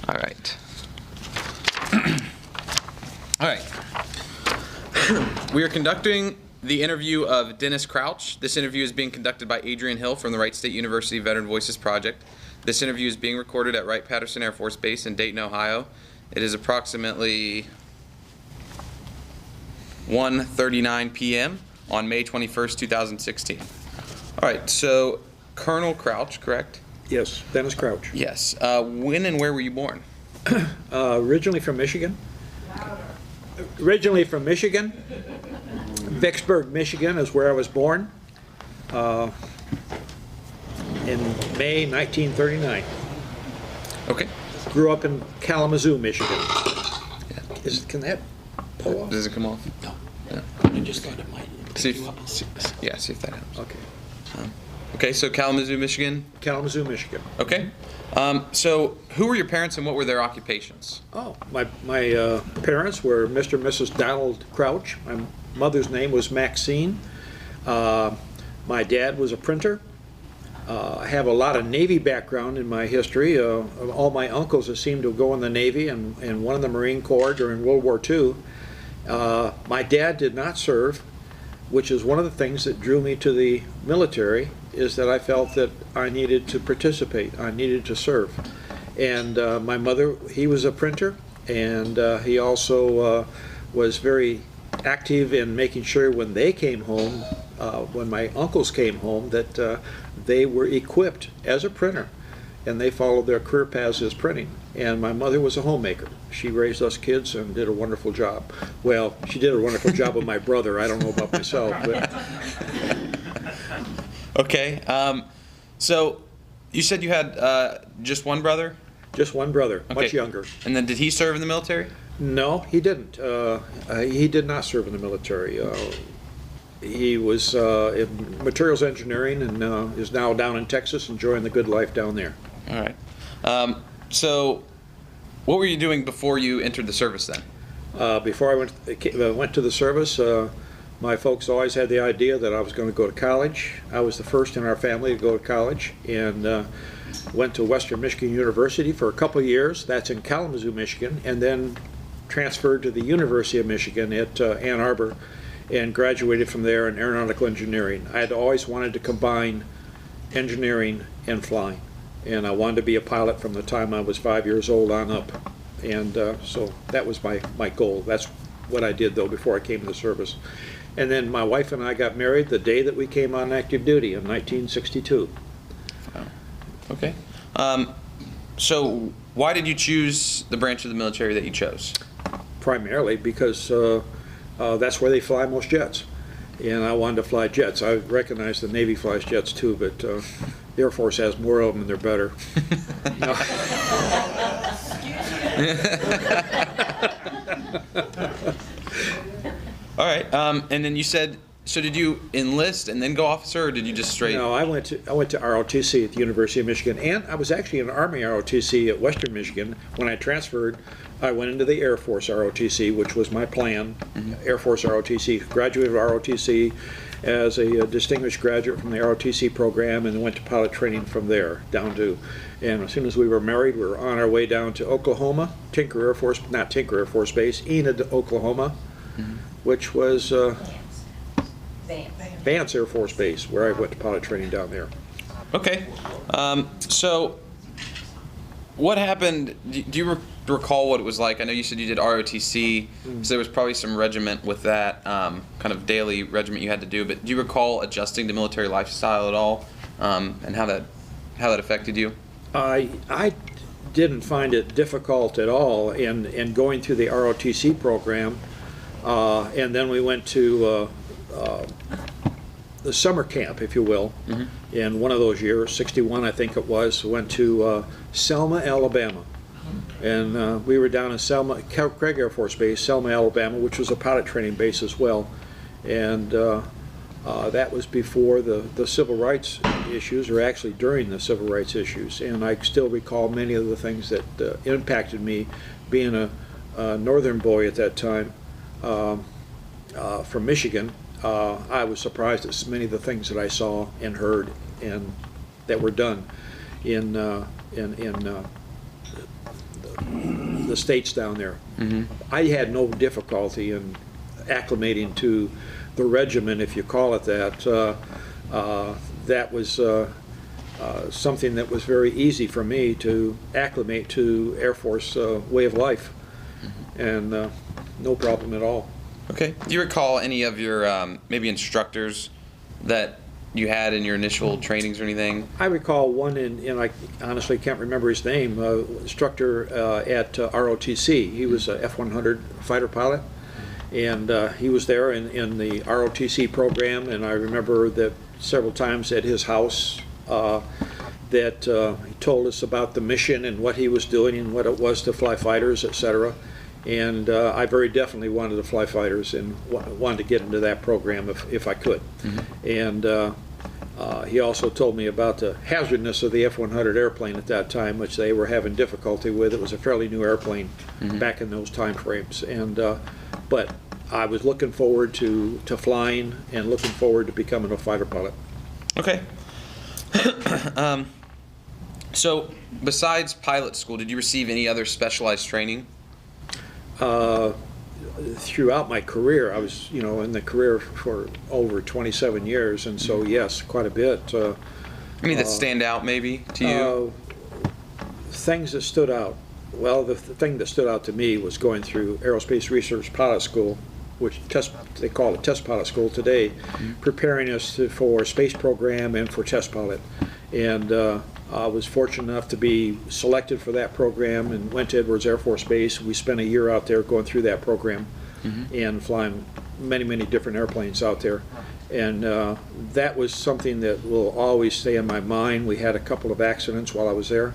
All right. All right. We are conducting the interview of Dennis Crouch. This interview is being conducted by Adrian Hill from the Wright State University Veteran Voices Project. This interview is being recorded at Wright-Patterson Air Force Base in Dayton, Ohio. It is approximately 1:39 p.m. on May 21st, 2016. All right, so Colonel Crouch, correct? Yes, Dennis Crouch. Yes. When and where were you born? Originally from Michigan. Vicksburg, Michigan is where I was born in May 1939. Okay. Grew up in Kalamazoo, Michigan. Can that pull off? Does it come off? No. No. I just thought it might See pick you up. yeah, see if that happens. Okay. Okay, so Kalamazoo, Michigan. Kalamazoo, Michigan. Okay. So who were your parents and what were their occupations? Oh, my parents were Mr. and Mrs. Donald Crouch. My mother's name was Maxine. My dad was a printer. I have a lot of Navy background in my history. All my uncles have seemed to go in the Navy and one in the Marine Corps during World War II. My dad did not serve, which is one of the things that drew me to the military, is that I felt that I needed to participate, I needed to serve. And my mother, he was a printer, and he also was very active in making sure when they came home, when my uncles came home, that they were equipped as a printer, and they followed their career paths as printing. And my mother was a homemaker. She raised us kids and did a wonderful job. Well, she did a wonderful job with my brother. I don't know about myself, but Okay. So you said you had just one brother? just one brother, much Okay. younger. And then did he serve in the military? No, he didn't. He did not serve in the military. He was in materials engineering and is now down in Texas enjoying the good life down there. All right. So what were you doing before you entered the service then? Before I went to the service, my folks always had the idea that I was going to go to college. I was the first in our family to go to college, and went to Western Michigan University for a couple of years. That's in Kalamazoo, Michigan, and then transferred to the University of Michigan at Ann Arbor and graduated from there in aeronautical engineering. I had always wanted to combine engineering and flying, and I wanted to be a pilot from the time I was 5 years old on up. And so that was my goal. That's what I did, though, before I came to the service. And then my wife and I got married the day that we came on active duty in 1962. Okay. So why did you choose the branch of the military that you chose? Primarily because that's where they fly most jets. And I wanted to fly jets. I recognize the Navy flies jets too, but the Air Force has more of them and they're better. No. All right. And then you said, so did you enlist and then go officer, or did you just straight? No, I went to ROTC at the University of Michigan, and I was actually in Army ROTC at Western Michigan. When I transferred, I went into the Air Force ROTC, which was my plan. Air Force ROTC, graduated ROTC as a distinguished graduate from the ROTC program, and went to pilot training from there down to. And as soon as we were married, we were on our way down to Oklahoma, not Tinker Air Force Base, Enid, Oklahoma, which was Vance Air Force Base, where I went to pilot training down there. Okay. So what happened? Do you recall what it was like? I know you said you did ROTC, so there was probably some regiment with that kind of daily regiment you had to do. But do you recall adjusting to military lifestyle at all, and how that affected you? I didn't find it difficult at all in going through the ROTC program, and then we went to the summer camp, if you will, in one of those years, 61 I think it was, went to Selma, Alabama. And we were down in Selma, Craig Air Force Base, Selma, Alabama, which was a pilot training base as well. And that was before the civil rights issues, or actually during the civil rights issues. And I still recall many of the things that impacted me, being a northern boy at that time from Michigan. I was surprised at many of the things that I saw and heard and that were done in the states down there. Mm-hmm. I had no difficulty in acclimating to the regimen, if you call it that. That was something that was very easy for me to acclimate to Air Force way of life, and no problem at all. Okay. Do you recall any of your maybe instructors that you had in your initial trainings or anything? I recall one, and I honestly can't remember his name, instructor at ROTC. He was a F-100 fighter pilot, and he was there in the ROTC program, and I remember that several times at his house that he told us about the mission and what he was doing and what it was to fly fighters, etc. And I very definitely wanted to fly fighters and wanted to get into that program if I could. And he also told me about the hazardness of the F-100 airplane at that time, which they were having difficulty with. It was a fairly new airplane back in those time frames. And but I was looking forward to flying and looking forward to becoming a fighter pilot. Okay. So besides pilot school, did you receive any other specialized training? Throughout my career, I was, in the career for over 27 years, and so yes, quite a bit. Any that stand out maybe to you? Things that stood out. Well, the thing that stood out to me was going through Aerospace Research Pilot School, which they call it test pilot school today, preparing us for space program and for test pilot. And I was fortunate enough to be selected for that program and went to Edwards Air Force Base. We spent a year out there going through that program and flying many, many different airplanes out there. And that was something that will always stay in my mind. We had a couple of accidents while I was there.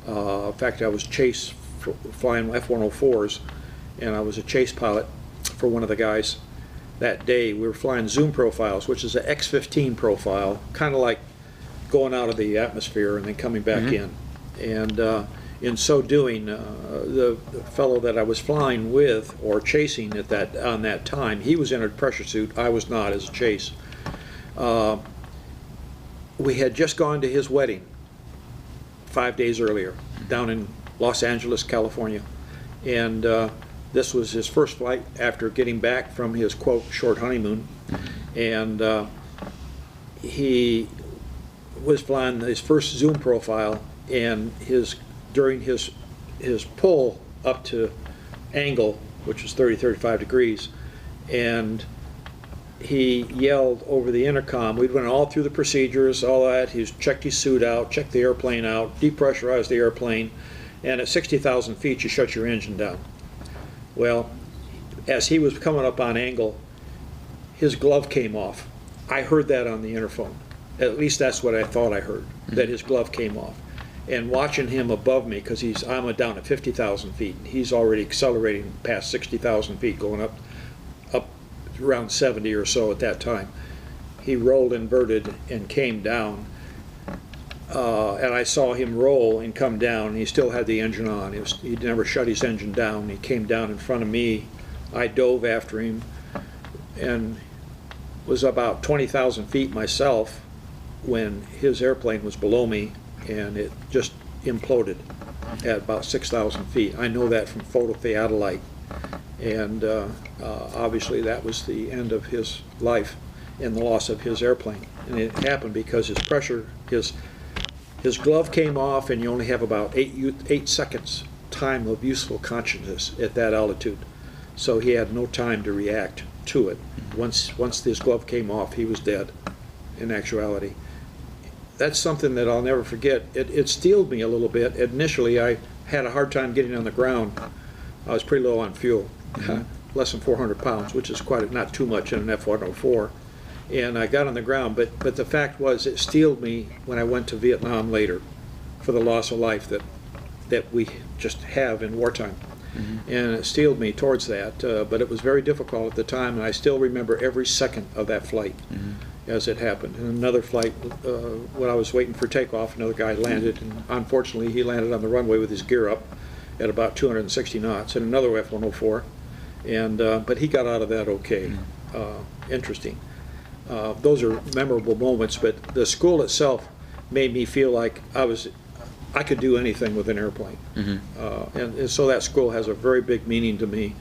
In fact, I was flying F-104s, and I was a chase pilot for one of the guys. That day we were flying zoom profiles, which is an X-15 profile, kind of like going out of the atmosphere and then coming back in. And in so doing, the fellow that I was flying with or chasing on that time, he was in a pressure suit. I was not, as a chase. We had just gone to his wedding 5 days earlier down in Los Angeles, California, and this was his first flight after getting back from his, quote, short honeymoon. And he was flying his first zoom profile, and during his pull up to angle, which was 30-35 degrees, and he yelled over the intercom. We went all through the procedures, all that. He checked his suit out, checked the airplane out, depressurized the airplane, and at 60,000 feet you shut your engine down. Well, as he was coming up on angle, his glove came off. I heard that on the interphone. At least that's what I thought I heard, that his glove came off. And watching him above me, because I'm down at 50,000 feet, he's already accelerating past 60,000 feet, going up around 70 or so at that time. He rolled inverted and came down. And I saw him roll and come down, and he still had the engine on. He never shut his engine down. He came down in front of me. I dove after him and was about 20,000 feet myself when his airplane was below me, and it just imploded at about 6,000 feet. I know that from phototheodolite, and obviously that was the end of his life and the loss of his airplane. And it happened because his pressure, his glove came off, and you only have about 8 seconds time of useful consciousness at that altitude. So he had no time to react to it. Once his glove came off, he was dead, in actuality. That's something that I'll never forget. It steeled me a little bit. Initially, I had a hard time getting on the ground. I was pretty low on fuel, less than 400 pounds, which is not too much in an F-104. And I got on the ground, but the fact was it steeled me when I went to Vietnam later for the loss of life that we just have in wartime. And it steeled me towards that, but it was very difficult at the time, and I still remember every second of that flight as it happened. And another flight, when I was waiting for takeoff, another guy landed, and unfortunately he landed on the runway with his gear up at about 260 knots, and another F-104, and but he got out of that okay. Interesting. Those are memorable moments, but the school itself made me feel like I I could do anything with an airplane. And so that school has a very big meaning to me.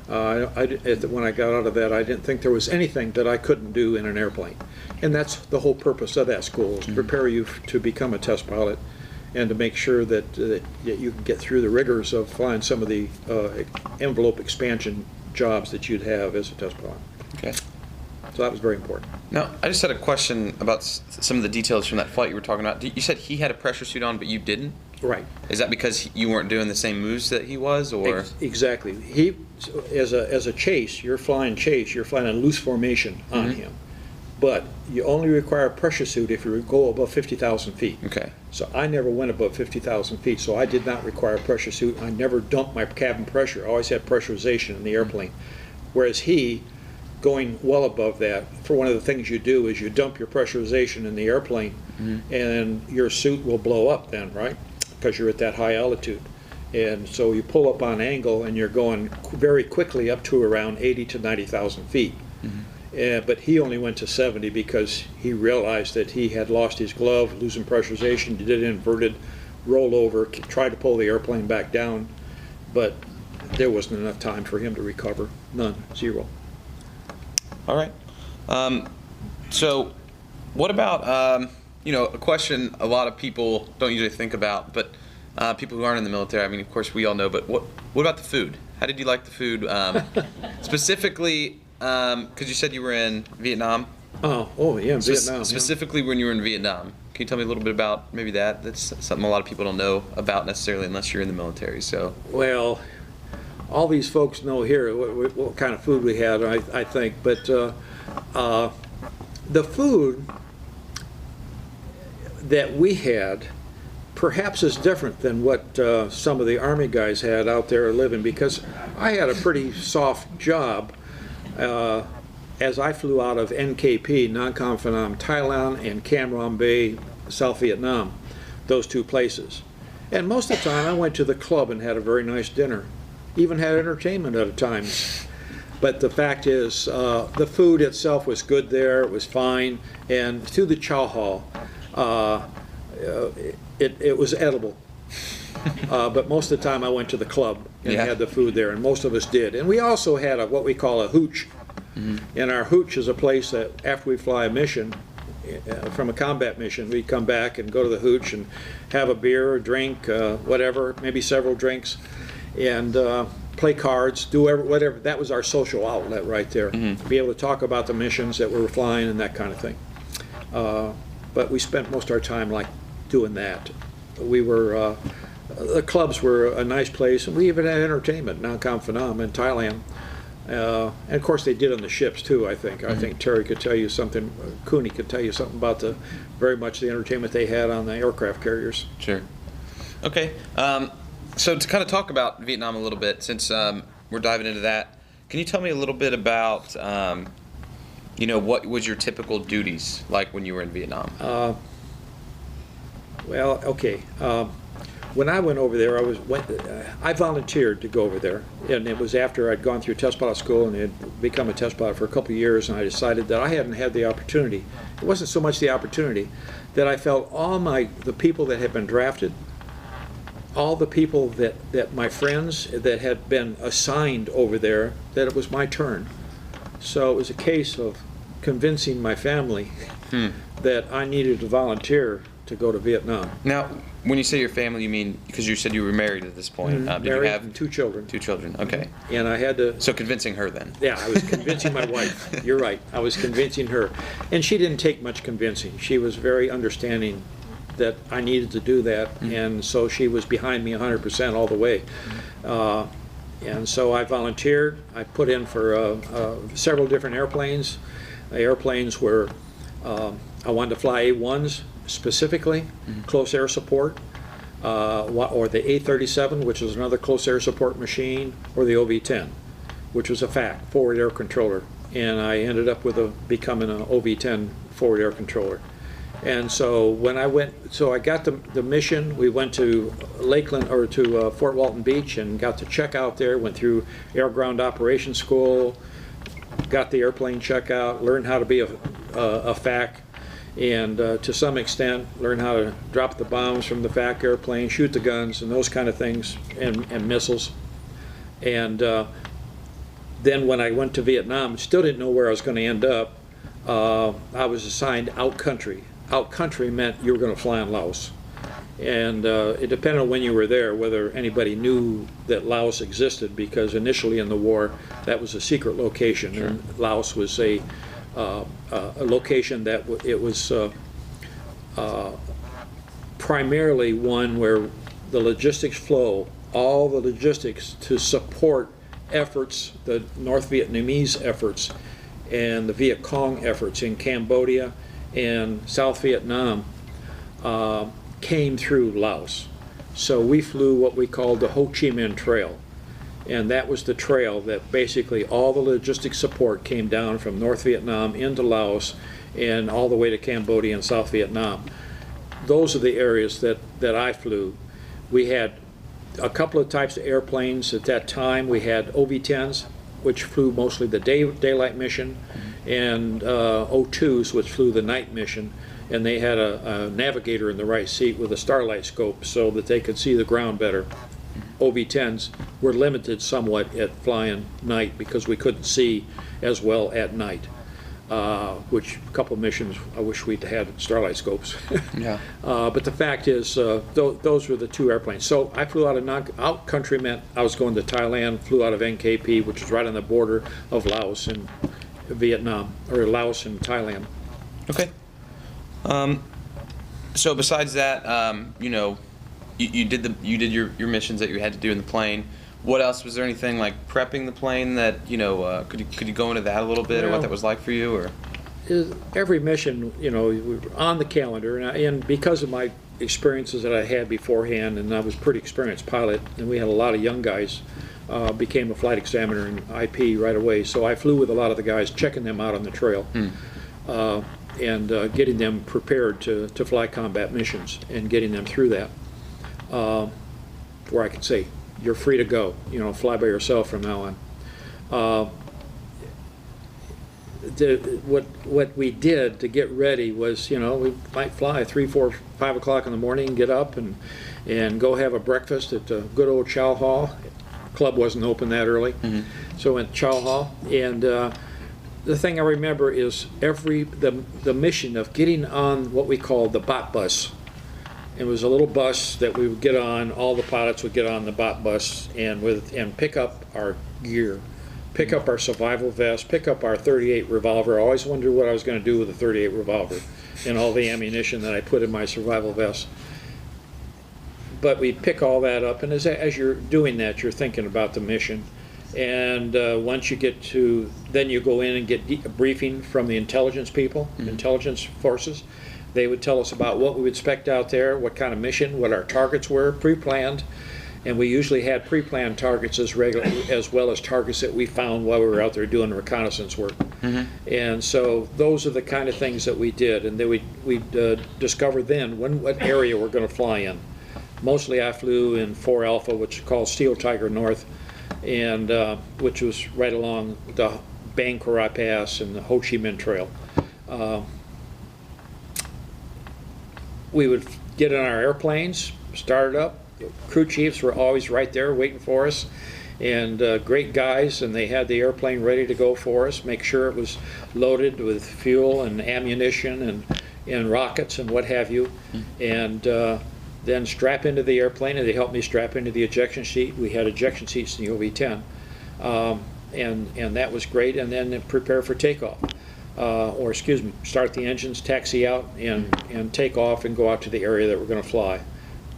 When I got out of that, I didn't think there was anything that I couldn't do in an airplane. And that's the whole purpose of that school, is to prepare you to become a test pilot and to make sure that you can get through the rigors of flying some of the envelope expansion jobs that you'd have as a test pilot. Okay. So that was very important. Now, I just had a question about some of the details from that flight you were talking about. You said he had a pressure suit on, but you didn't? Right. Is that because you weren't doing the same moves that he was, or? Exactly. He, as a chase, you're flying a loose formation on him. But you only require a pressure suit if you go above 50,000 feet. Okay. So I never went above 50,000 feet, so I did not require a pressure suit. I never dumped my cabin pressure. I always had pressurization in the airplane. Whereas he, going well above that, for one of the things you do is you dump your pressurization in the airplane, and your suit will blow up then, right? Because you're at that high altitude. And so you pull up on angle and you're going very quickly up to around 80 to 90,000 feet. But he only went to 70 because he realized that he had lost his glove, losing pressurization, did an inverted rollover, tried to pull the airplane back down, but there wasn't enough time for him to recover. None, zero. All right. So what about, a question a lot of people don't usually think about, but people who aren't in the military, I mean, of course we all know, but what about the food? How did you like the food? Specifically, because you said you were in Vietnam. Oh yeah, Vietnam. Specifically when you were in Vietnam. Can you tell me a little bit about maybe that? That's something a lot of people don't know about necessarily unless you're in the military. So. Well, all these folks know here what kind of food we had, I think. But the food that we had perhaps is different than what some of the Army guys had out there living, because I had a pretty soft job as I flew out of NKP, Non-Com Phanom, Thailand, and Cam Ranh Bay, South Vietnam, those two places. And most of the time I went to the club and had a very nice dinner, even had entertainment at times. But the fact is, the food itself was good there, it was fine, and through the chow hall, it was edible. But most of the time I went to the club and had the food there, and most of us did. And we also had what we call a hooch. And our hooch is a place that after we fly a mission, from a combat mission, we come back and go to the hooch and have a beer, a drink, whatever, maybe several drinks, and play cards, do whatever. That was our social outlet right there. Be able to talk about the missions that we were flying and that kind of thing. But we spent most of our time like doing that. We were, the clubs were a nice place, and we even had entertainment, Non-Com Phanom in Thailand. And of course they did on the ships too, I think. I think Terry could tell you something, Cooney could tell you something about very much the entertainment they had on the aircraft carriers. Sure. Okay. So to kind of talk about Vietnam a little bit, since we're diving into that, can you tell me a little bit about, what was your typical duties like when you were in Vietnam? Well, okay. When I went over there, I volunteered to go over there, and it was after I'd gone through test pilot school and had become a test pilot for a couple of years, and I decided that I hadn't had the opportunity. It wasn't so much the opportunity that I felt the people that had been drafted, all the people that my friends that had been assigned over there, that it was my turn. So it was a case of convincing my family that I needed to volunteer to go to Vietnam. Now, when you say your family, you mean, because you said you were married at this point. Did married you have and 2 children. 2 children, okay. And I had to... So convincing her then. Yeah, I was convincing my wife. You're right. I was convincing her. And she didn't take much convincing. She was very understanding that I needed to do that, and so she was behind me 100% all the way. And so I volunteered. I put in for several different airplanes. The airplanes were, I wanted to fly A-1s specifically, close air support, or the A-37, which is another close air support machine, or the OV-10, which was a FAC, forward air controller. And I ended up with becoming an OV-10 forward air controller. And so when I got the mission. We went to Lakeland, or to Fort Walton Beach, and got to check out there, went through Air Ground Operations School, got the airplane checkout, learned how to be a FAC, and to some extent learn how to drop the bombs from the FAC airplane, shoot the guns, and those kind of things, and missiles. And then when I went to Vietnam, still didn't know where I was going to end up. I was assigned out country. Out country meant you were going to fly in Laos. And it depended on when you were there, whether anybody knew that Laos existed, because initially in the war, that was a secret location. Sure. And Laos was a location that it was primarily one where the logistics flow, all the logistics to support efforts, the North Vietnamese efforts and the Viet Cong efforts in Cambodia and South Vietnam came through Laos. So we flew what we called the Ho Chi Minh Trail, and that was the trail that basically all the logistics support came down from North Vietnam into Laos and all the way to Cambodia and South Vietnam. Those are the areas that I flew. We had a couple of types of airplanes at that time. We had OV-10s, which flew mostly the daylight mission, and O2s, which flew the night mission. And they had a navigator in the right seat with a starlight scope so that they could see the ground better. OV-10s were limited somewhat at flying night because we couldn't see as well at night, which a couple of missions I wish we'd had starlight scopes. Yeah. But the fact is, those were the two airplanes. So I flew out of out country meant I was going to Thailand, flew out of NKP, which is right on the border of Laos and Vietnam, or Laos and Thailand. Okay. So besides that, you know, you did your missions that you had to do in the plane. What else? Was there anything like prepping the plane that, you know, could you go into that a little bit, or what that was like for you, or? Every mission, you know, we were on the calendar, and because of my experiences that I had beforehand, and I was a pretty experienced pilot, and we had a lot of young guys, became a flight examiner in IP right away. So I flew with a lot of the guys, checking them out on the trail. And getting them prepared to fly combat missions and getting them through that, where I could say, you're free to go, you know, fly by yourself from now on. What we did to get ready was, you know, we might fly 3, 4, 5 o'clock in the morning, get up and go have a breakfast at the good old chow hall. Club wasn't open that early, so went to chow hall, and the thing I remember is the mission of getting on what we called the bot bus. It was a little bus that we would get on. All the pilots would get on the bot bus and pick up our gear, pick up our survival vest, pick up our .38 revolver. I always wondered what I was going to do with the .38 revolver and all the ammunition that I put in my survival vest. But we pick all that up, and as you're doing that, you're thinking about the mission. And once you get to, then you go in and get a briefing from the intelligence people, intelligence forces. They would tell us about what we would expect out there, what kind of mission, what our targets were, pre-planned. And we usually had pre-planned targets as well as targets that we found while we were out there doing reconnaissance work. And so those are the kind of things that we did. And then we'd discover then what area we're going to fly in. Mostly I flew in 4 Alpha, which is called Steel Tiger North, and which was right along the Bang Karai Pass and the Ho Chi Minh Trail. We would get in our airplanes, start it up. The crew chiefs were always right there waiting for us, and great guys, and they had the airplane ready to go for us, make sure it was loaded with fuel and ammunition and rockets and what have you, and then strap into the airplane, and they helped me strap into the ejection seat. We had ejection seats in the OV-10, and that was great. And then prepare for takeoff, or excuse me, start the engines, taxi out, and take off and go out to the area that we're going to fly.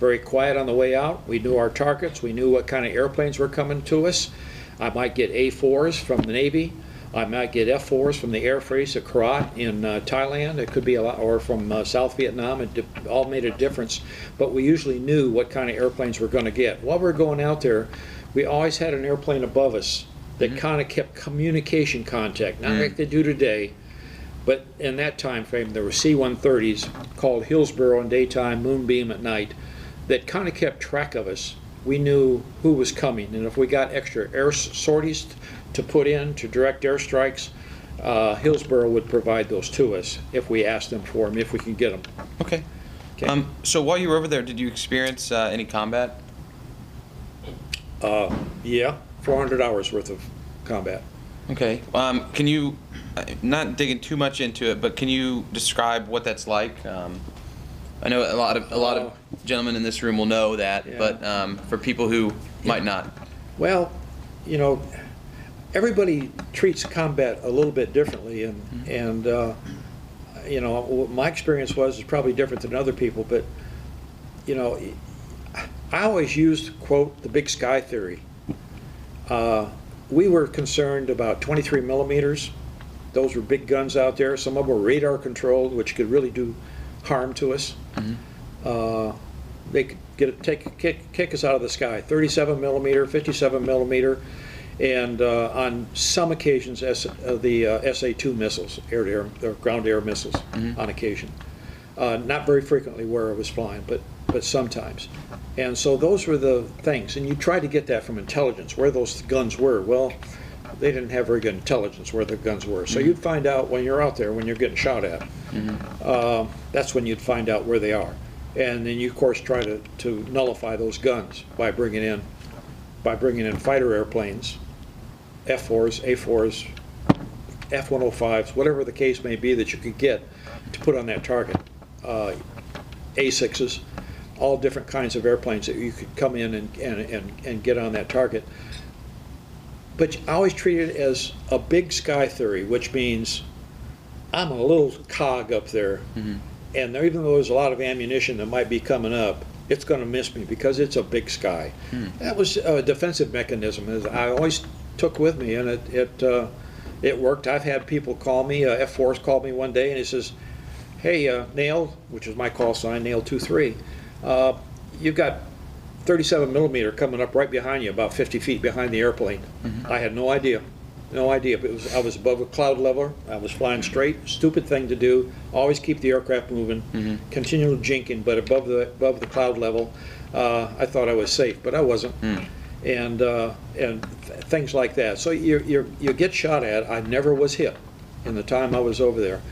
Very quiet on the way out. We knew our targets. We knew what kind of airplanes were coming to us. I might get A4s from the Navy. I might get F4s from the Air Force at Korat in Thailand. It could be a lot, or from South Vietnam. It all made a difference. But we usually knew what kind of airplanes we're going to get. While we're going out there, we always had an airplane above us that kind of kept communication contact. Not like they do today, but in that time frame, there were C-130s called Hillsborough in daytime, Moonbeam at night, that kind of kept track of us. We knew who was coming, and if we got extra air sorties to put in to direct airstrikes, Hillsborough would provide those to us if we asked them for them, if we can get them. Okay. Okay. So while you were over there, did you experience any combat? Yeah, 400 hours worth of combat. Okay. Can you, not digging too much into it, but can you describe what that's like? I know a lot of gentlemen in this room will know that, Yeah. but for people who might not. Well, you know, everybody treats combat a little bit differently, and you know, what my experience was is probably different than other people, but you know, I always used, quote, the big sky theory. We were concerned about 23 millimeters. Those were big guns out there. Some of them were radar controlled, which could really do harm to us. They could kick us out of the sky. 37 millimeter, 57 millimeter, and on some occasions the SA-2 missiles, air-to-air, or ground-to-air missiles, on occasion. Not very frequently where I was flying, but sometimes. And so those were the things, and you try to get that from intelligence, where those guns were. Well, they didn't have very good intelligence where the guns were. So you'd find out when you're out there, when you're getting shot at. That's when you'd find out where they are. And then you, of course, try to nullify those guns by bringing in fighter airplanes, F-4s, A-4s, F-105s, whatever the case may be that you could get to put on that target. A-6s, all different kinds of airplanes that you could come in and get on that target. But I always treat it as a big sky theory, which means I'm a little cog up there, and there, even though there's a lot of ammunition that might be coming up, it's going to miss me because it's a big sky. That was a defensive mechanism as I always took with me, and it worked. I've had people call me, F-4s called me one day, and he says, "Hey, Nail," which is my call sign, Nail 23, you've got 37 millimeter coming up right behind you, about 50 feet behind the airplane. I had no idea. No idea. But I was above a cloud level. I was flying straight. Stupid thing to do. Always keep the aircraft moving. Continual jinking, but above the cloud level. I thought I was safe, but I wasn't. And things like that. So you get shot at. I never was hit in the time I was over there.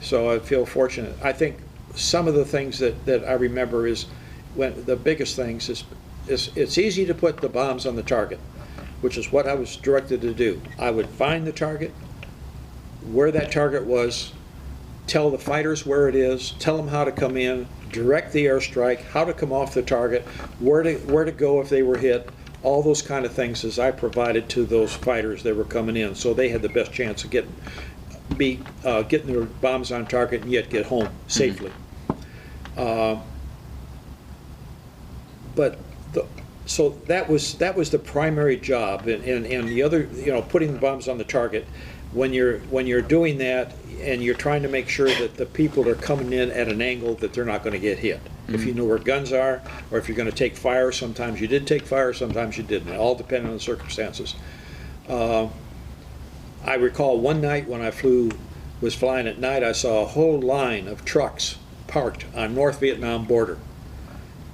So I feel fortunate. I think some of the things that I remember is when the biggest things is it's easy to put the bombs on the target, which is what I was directed to do. I would find the target, where that target was, tell the fighters where it is, tell them how to come in, direct the airstrike, how to come off the target, where to go if they were hit, all those kind of things as I provided to those fighters that were coming in, so they had the best chance of getting their bombs on target and yet get home safely. So that was the primary job, and the other, you know, putting the bombs on the target. When you're doing that and you're trying to make sure that the people are coming in at an angle that they're not going to get hit. If you know where guns are, or if you're going to take fire, sometimes you did take fire, sometimes you didn't. It all depended on the circumstances. I recall one night when I was flying at night, I saw a whole line of trucks parked on North Vietnam border.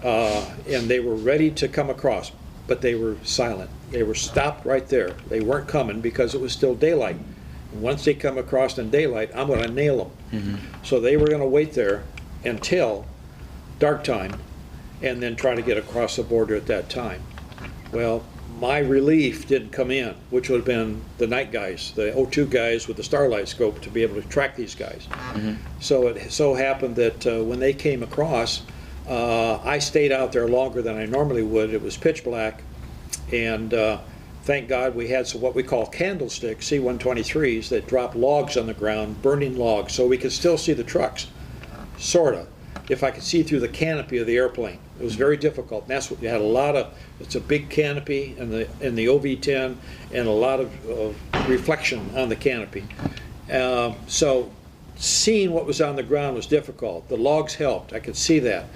And they were ready to come across, but they were silent. They were stopped right there. They weren't coming because it was still daylight. And once they come across in daylight, I'm going to nail them. So they were going to wait there until dark time and then try to get across the border at that time. Well, my relief didn't come in, which would have been the night guys, the O2 guys with the starlight scope to be able to track these guys. So it so happened that when they came across, I stayed out there longer than I normally would. It was pitch black, and thank God we had what we call candlesticks, C-123s, that drop logs on the ground, burning logs, so we could still see the trucks, sort of, if I could see through the canopy of the airplane. It was very difficult, and that's what you had a lot of. It's a big canopy in the OV-10, and a lot of reflection on the canopy. So seeing what was on the ground was difficult. The logs helped. I could see that.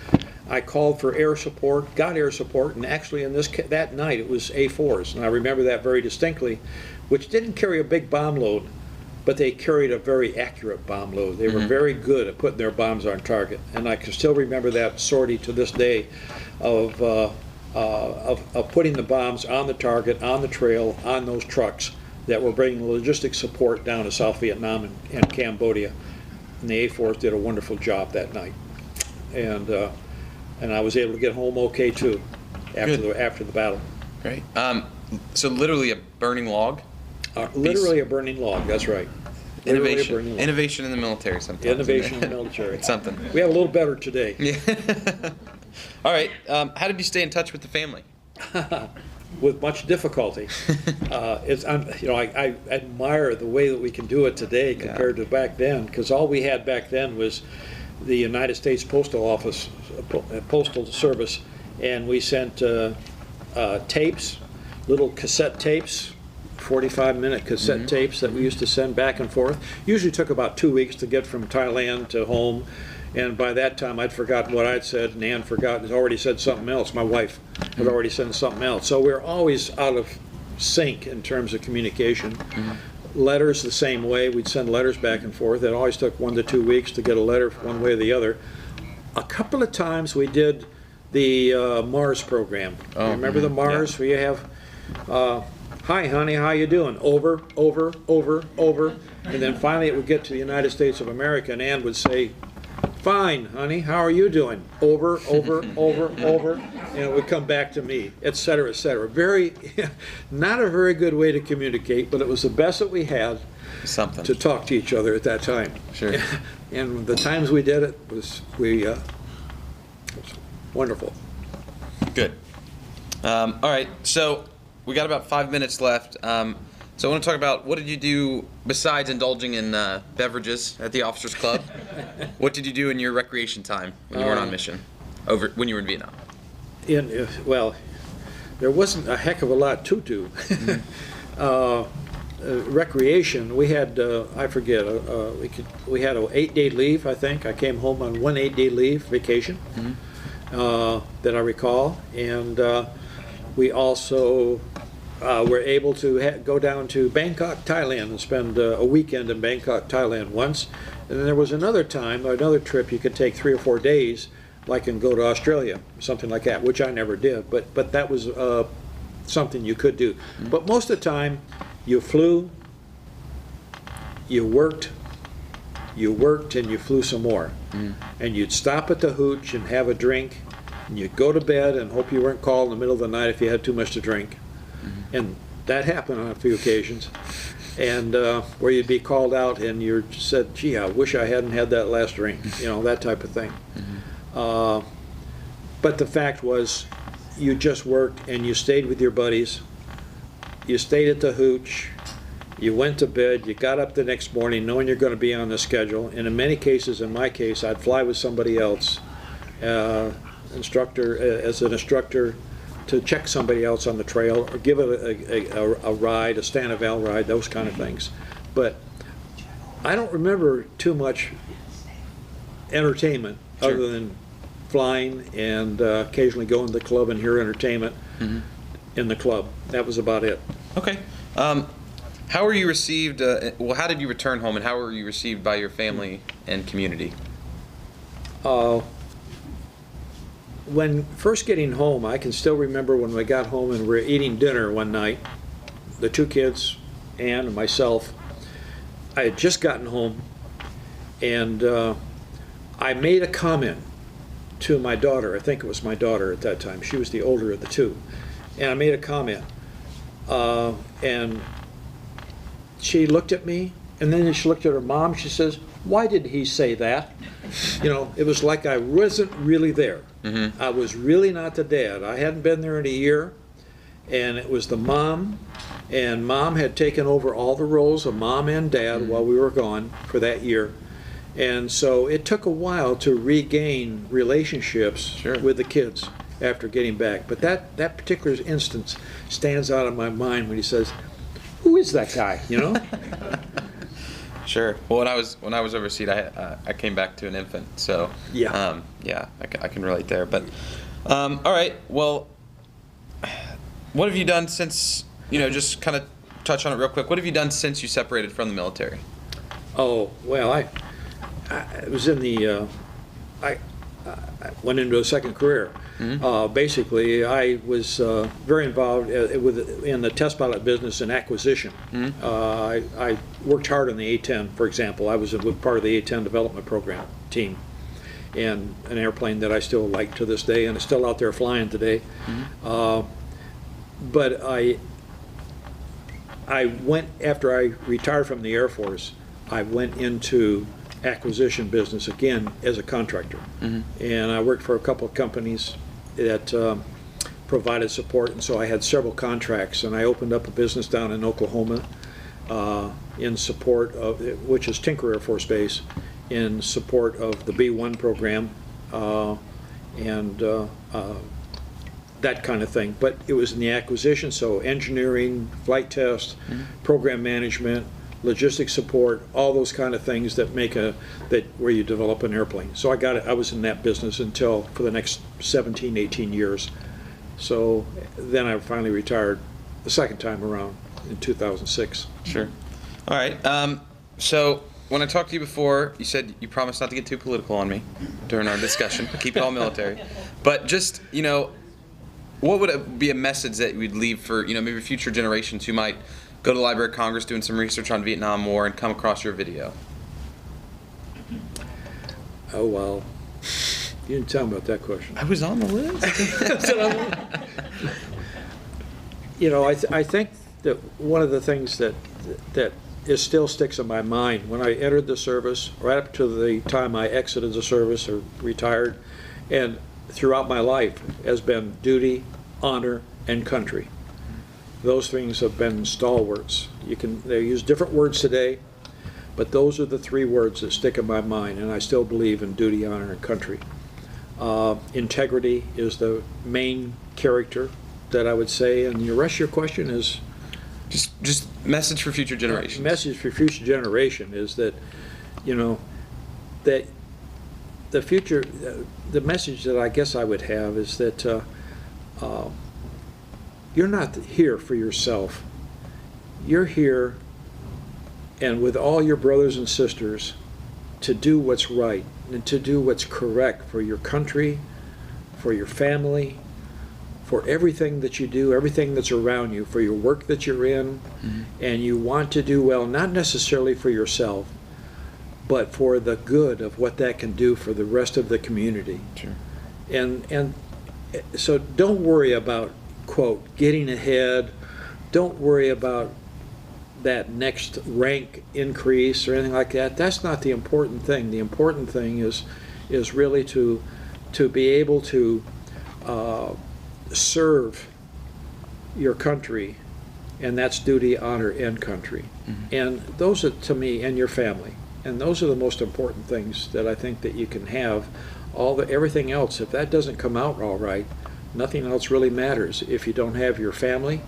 I called for air support, got air support, and actually that night it was A-4s, and I remember that very distinctly, which didn't carry a big bomb load, but they carried a very accurate bomb load. They were very good at putting their bombs on target, and I can still remember that sortie to this day of putting the bombs on the target, on the trail, on those trucks, that were bringing logistics support down to South Vietnam and Cambodia. And the 8th Force did a wonderful job that night. And I was able to get home okay too after the battle. Great. So literally a burning log? Literally a burning log, that's right. Innovation in the military sometimes. Innovation in the military. It's something. We have a little better today. Yeah. All right. How did you stay in touch with the family? With much difficulty. I admire the way that we can do it today compared to back then, because all we had back then was the United States Postal Service, and we sent tapes, little cassette tapes, 45-minute cassette tapes that we used to send back and forth. Usually took about 2 weeks to get from Thailand to home, and by that time I'd forgotten what I'd said, and Ann had already said something else. My wife had already said something else. So we're always out of sync in terms of communication. Letters the same way. We'd send letters back and forth. It always took 1 to 2 weeks to get a letter one way or the other. A couple of times we did the Mars program. Remember the Mars where you have hi, honey, how you doing? Over, over, over, over. And then finally it would get to the United States of America, and Ann would say, fine, honey, how are you doing? Over, over, over, over. And it would come back to me, et cetera, et cetera. Not a very good way to communicate, but it was the best that we had to talk to each other at that time. Sure. And the times we did it was wonderful. Good. All right, so we got about 5 minutes left. So I want to talk about, what did you do besides indulging in beverages at the Officers Club? What did you do in your recreation time when you weren't on mission, when you were in Vietnam? Well, there wasn't a heck of a lot to do. Recreation, we had, I forget, we had an 8-day leave, I think. I came home on one 8-day leave, vacation, that I recall. And we also were able to go down to Bangkok, Thailand, and spend a weekend in Bangkok, Thailand once. And then there was another time, another trip you could take 3 or 4 days, like and go to Australia, something like that, which I never did. But that was something you could do. But most of the time, you flew, you worked, and you flew some more. And you'd stop at the hooch and have a drink, and you'd go to bed and hope you weren't called in the middle of the night if you had too much to drink. And that happened on a few occasions. And where you'd be called out and you said, gee, I wish I hadn't had that last drink, that type of thing. But the fact was, you just worked and you stayed with your buddies. You stayed at the hooch, you went to bed, you got up the next morning knowing you're going to be on the schedule. And in many cases, in my case, I'd fly with somebody else, as an instructor, to check somebody else on the trail or give it a ride, a Stand-a-Val ride, those kind of things. But I don't remember too much entertainment other than flying and occasionally going to the club and hear entertainment in the club. That was about it. Okay. How were you received, how did you return home, and how were you received by your family and community? When first getting home, I can still remember when we got home and we were eating dinner one night, the 2 kids, Ann and myself. I had just gotten home, and I made a comment to my daughter. I think it was my daughter at that time. She was the older of the 2. And I made a comment. And she looked at me, and then she looked at her mom. She says, why did he say that? It was like I wasn't really there. I was really not the dad. I hadn't been there in a year, and it was the mom, and mom had taken over all the roles of mom and dad while we were gone for that year. And so it took a while to regain relationships with the kids after getting back. But that particular instance stands out in my mind when he says, who is that guy, Sure. Well, when I was overseas, I came back to an infant, so I can relate there. But all right. Well, what have you done since? Just kind of touch on it real quick. What have you done since you separated from the military? Oh well, I was in the I went into a second career. Basically, I was very involved in the test pilot business and acquisition. I worked hard on the A-10, for example. I was part of the A-10 development program team, and an airplane that I still like to this day and is still out there flying today. But I went, after I retired from the Air Force, I went into acquisition business again as a contractor. And I worked for a couple of companies that provided support, and so I had several contracts, and I opened up a business down in Oklahoma in support of, which is Tinker Air Force Base, in support of the B-1 program and that kind of thing. But it was in the acquisition, so engineering, flight test, program management, logistics support, all those kind of things that make where you develop an airplane. So I was in that business for the next 17, 18 years. So then I finally retired the second time around in 2006. Sure. All right. So when I talked to you before, you said you promised not to get too political on me during our discussion. Keep it all military. But just, what would be a message that you would leave for, maybe future generations who might go to the Library of Congress doing some research on Vietnam War and come across your video? Oh, well, you didn't tell me about that question. I was on the list. I think that one of the things that still sticks in my mind, when I entered the service, right up to the time I exited the service or retired, and throughout my life, has been duty, honor, and country. Those things have been stalwarts. They use different words today, but those are the three words that stick in my mind, and I still believe in duty, honor, and country. Integrity is the main character that I would say, and the rest of your question is? Just message for future generations. Message for future generation is that, that the future, the message that I guess I would have is that you're not here for yourself. You're here, and with all your brothers and sisters, to do what's right and to do what's correct for your country, for your family, for everything that you do, everything that's around you, for your work that you're in, and you want to do well, not necessarily for yourself, but for the good of what that can do for the rest of the community. Sure. And so don't worry about, quote, getting ahead. Don't worry about that next rank increase or anything like that. That's not the important thing. The important thing is really to be able to serve your country, and that's duty, honor, and country. And those are, to me, and your family. And those are the most important things that I think that you can have. Everything else, if that doesn't come out all right, nothing else really matters. If you don't have your family,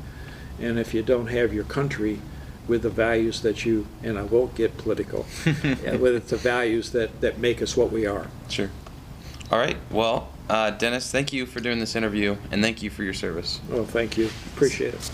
and if you don't have your country with the values that you, and I won't get political, with the values that make us what we are. Sure. All right. Well, Dennis, thank you for doing this interview, and thank you for your service. Oh, thank you. Appreciate it.